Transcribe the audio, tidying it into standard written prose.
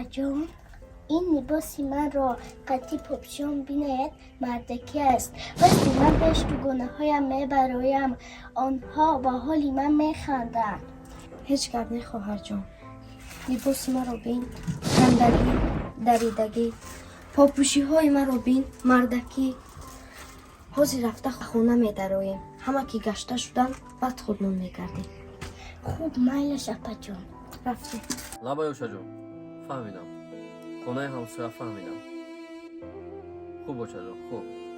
جان این لباس من را قطعی پاپشان بیند مردکی است. وقتی من بهش تو گناه هایم میبرایم آنها با حالی من میخندند. هیچ گپ نه خواهر جان. لباس مرا بین، گندگی، دریدگی، پاپوشی های مرا بین، مردکی. حاضر رفته خونه میدرویم. همه که گشته شدن بعد خودمون میگردیم. خوب میلش اپا جان. رفتیم. لابایوشا جون فهمیدم. خونه همسایه فهمیدم. خوب باشه جان خوب.